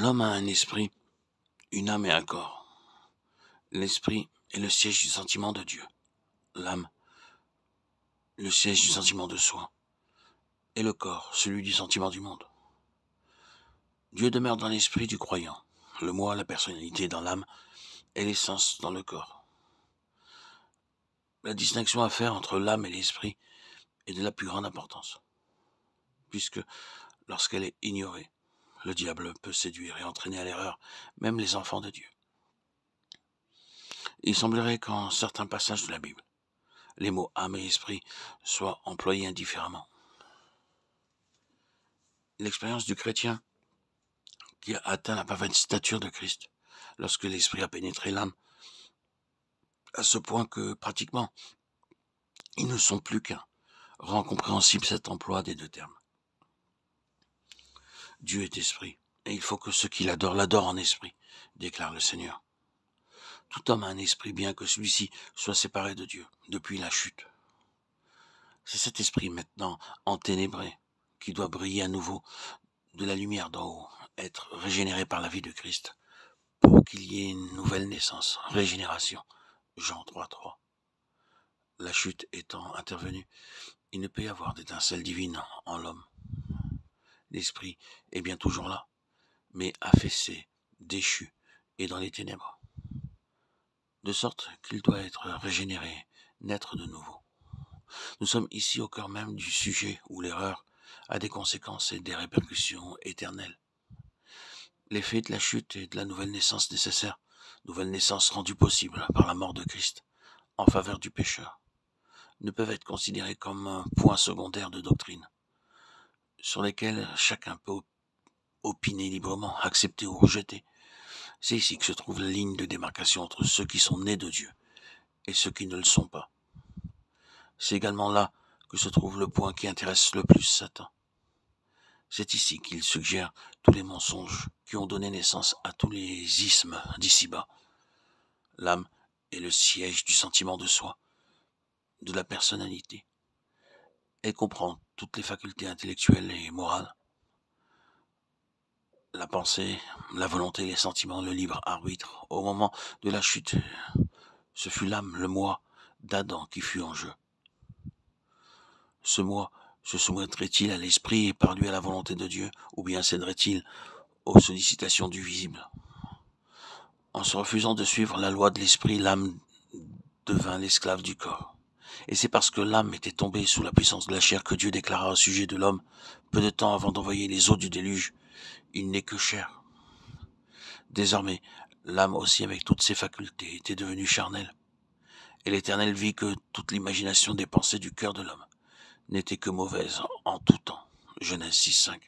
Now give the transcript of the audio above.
L'homme a un esprit, une âme et un corps. L'esprit est le siège du sentiment de Dieu. L'âme, le siège du sentiment de soi. Et le corps, celui du sentiment du monde. Dieu demeure dans l'esprit du croyant. Le moi, la personnalité dans l'âme et l'essence dans le corps. La distinction à faire entre l'âme et l'esprit est de la plus grande importance, puisque lorsqu'elle est ignorée, le diable peut séduire et entraîner à l'erreur même les enfants de Dieu. Il semblerait qu'en certains passages de la Bible, les mots âme et esprit soient employés indifféremment. L'expérience du chrétien qui a atteint la parfaite stature de Christ, lorsque l'esprit a pénétré l'âme, à ce point que pratiquement ils ne sont plus qu'un, rend compréhensible cet emploi des deux termes. Dieu est esprit, et il faut que ceux qui l'adorent l'adorent en esprit, déclare le Seigneur. Tout homme a un esprit, bien que celui-ci soit séparé de Dieu depuis la chute. C'est cet esprit maintenant enténébré qui doit briller à nouveau de la lumière d'en haut, être régénéré par la vie de Christ, pour qu'il y ait une nouvelle naissance, régénération. Jean 3:3. La chute étant intervenue, il ne peut y avoir d'étincelle divine en l'homme. L'esprit est bien toujours là, mais affaissé, déchu et dans les ténèbres, de sorte qu'il doit être régénéré, naître de nouveau. Nous sommes ici au cœur même du sujet où l'erreur a des conséquences et des répercussions éternelles. L'effet de la chute et de la nouvelle naissance nécessaire, nouvelle naissance rendue possible par la mort de Christ en faveur du pécheur, ne peuvent être considérés comme un point secondaire de doctrine, sur lesquels chacun peut opiner librement, accepter ou rejeter. C'est ici que se trouve la ligne de démarcation entre ceux qui sont nés de Dieu et ceux qui ne le sont pas. C'est également là que se trouve le point qui intéresse le plus Satan. C'est ici qu'il suggère tous les mensonges qui ont donné naissance à tous les ismes d'ici-bas. L'âme est le siège du sentiment de soi, de la personnalité. Elle comprend toutes les facultés intellectuelles et morales. La pensée, la volonté, les sentiments, le libre arbitre. Au moment de la chute, ce fut l'âme, le moi d'Adam qui fut en jeu. Ce moi se soumettrait-il à l'esprit et par lui à la volonté de Dieu, ou bien céderait-il aux sollicitations du visible? En se refusant de suivre la loi de l'esprit, l'âme devint l'esclave du corps. Et c'est parce que l'âme était tombée sous la puissance de la chair que Dieu déclara au sujet de l'homme, peu de temps avant d'envoyer les eaux du déluge, il n'est que chair. Désormais, l'âme aussi avec toutes ses facultés était devenue charnelle. Et l'Éternel vit que toute l'imagination des pensées du cœur de l'homme n'était que mauvaise en tout temps. Genèse 6:5.